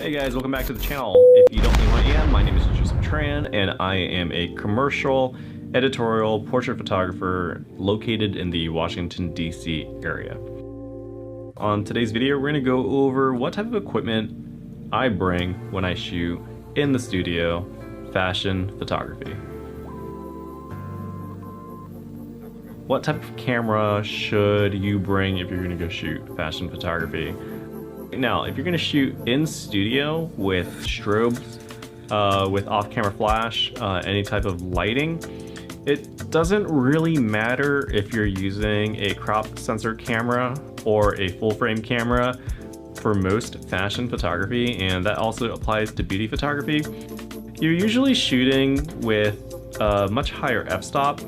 Hey guys, welcome back to the channel. If you don't know who I am, my name is Joseph Tran, and I am a commercial editorial portrait photographer located in the Washington, D.C. area. On today's video, we're going to go over what type of equipment I bring when I shoot in the studio fashion photography. What type of camera should you bring if you're going to go shoot fashion photography? Now, if you're going to shoot in studio with strobes, with off-camera flash, any type of lighting, it doesn't really matter if you're using a crop sensor camera or a full-frame camera for most fashion photography, and that also applies to beauty photography. You're usually shooting with a much higher f-stop.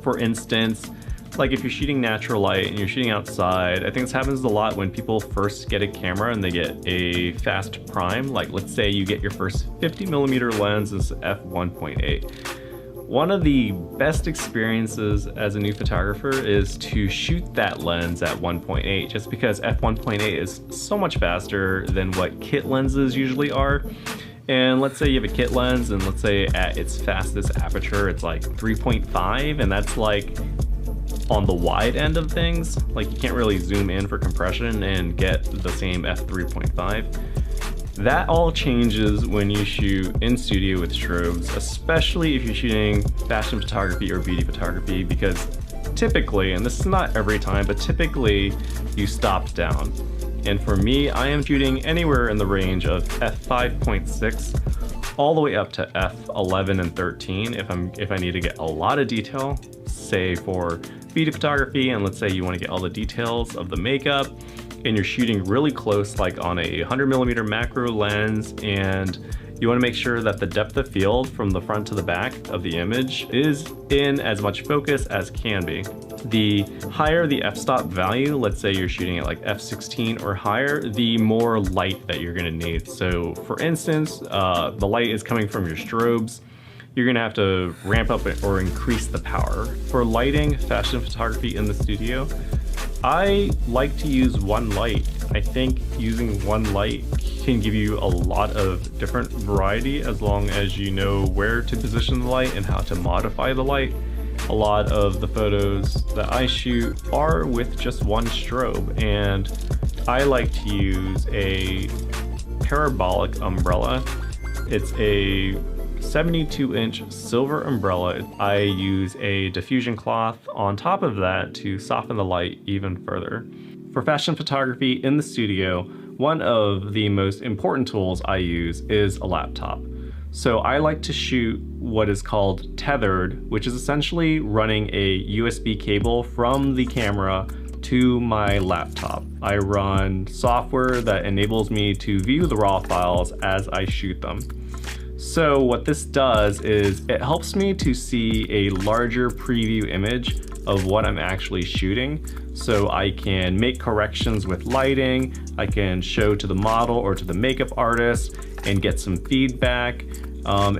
For instance, like if you're shooting natural light and you're shooting outside, I think this happens a lot when people first get a camera and they get a fast prime. Like let's say you get your first 50mm lens is f1.8. One of the best experiences as a new photographer is to shoot that lens at 1.8, just because f1.8 is so much faster than what kit lenses usually are. And let's say you have a kit lens and let's say at its fastest aperture it's like 3.5, and that's like on the wide end of things. Like you can't really zoom in for compression and get the same f3.5. That all changes when you shoot in studio with strobes, especially if you're shooting fashion photography or beauty photography, because typically, and this is not every time, but typically you stop down. And for me, I am shooting anywhere in the range of f5.6 all the way up to f11 and 13 if I need to get a lot of detail, say for beauty photography, and let's say you want to get all the details of the makeup and you're shooting really close, like on a 100mm macro lens, and you want to make sure that the depth of field from the front to the back of the image is in as much focus as can be. The higher the f-stop value, let's say you're shooting at like f16 or higher, the more light that you're going to need. So for instance, the light is coming from your strobes. You're going to have to ramp up or increase the power. For lighting fashion photography in the studio, I like to use one light. I think using one light can give you a lot of different variety as long as you know where to position the light and how to modify the light. A lot of the photos that I shoot are with just one strobe, and I like to use a parabolic umbrella. It's a 72-inch silver umbrella. I use a diffusion cloth on top of that to soften the light even further. For fashion photography in the studio, one of the most important tools I use is a laptop. So I like to shoot what is called tethered, which is essentially running a USB cable from the camera to my laptop. I run software that enables me to view the raw files as I shoot them. So what this does is it helps me to see a larger preview image of what I'm actually shooting. So I can make corrections with lighting, I can show to the model or to the makeup artist and get some feedback.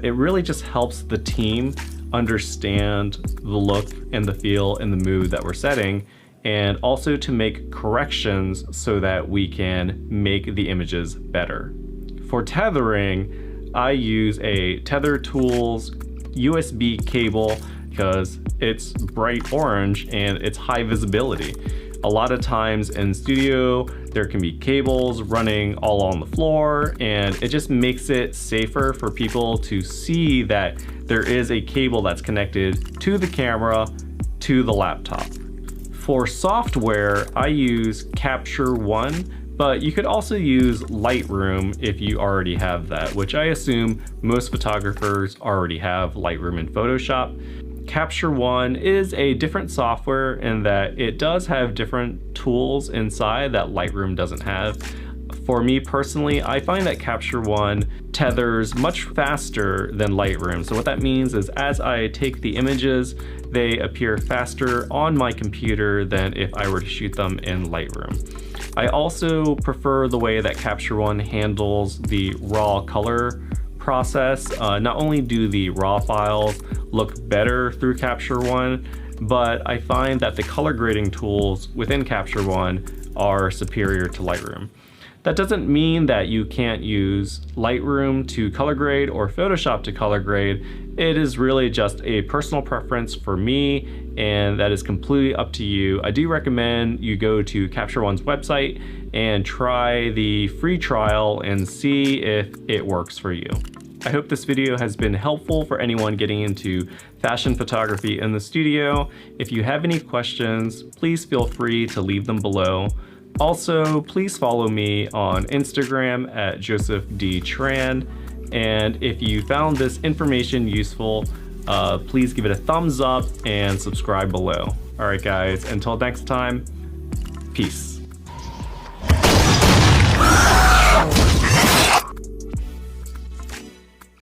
It really just helps the team understand the look and the feel and the mood that we're setting, and also to make corrections so that we can make the images better. For tethering, I use a Tether Tools USB cable because it's bright orange and it's high visibility. A lot of times in studio, there can be cables running all on the floor, and it just makes it safer for people to see that there is a cable that's connected to the camera, to the laptop. For software, I use Capture One, but you could also use Lightroom if you already have that, which I assume most photographers already have Lightroom in Photoshop. Capture One is a different software in that it does have different tools inside that Lightroom doesn't have. For me personally, I find that Capture One tethers much faster than Lightroom. So what that means is as I take the images, they appear faster on my computer than if I were to shoot them in Lightroom. I also prefer the way that Capture One handles the raw color process. Not only do the raw files look better through Capture One, but I find that the color grading tools within Capture One are superior to Lightroom. That doesn't mean that you can't use Lightroom to color grade or Photoshop to color grade. It is really just a personal preference for me, and that is completely up to you. I do recommend you go to Capture One's website and try the free trial and see if it works for you. I hope this video has been helpful for anyone getting into fashion photography in the studio. If you have any questions, please feel free to leave them below. Also, please follow me on Instagram at Joseph D. Tran. And if you found this information useful, please give it a thumbs up and subscribe below. All right, guys, until next time, peace.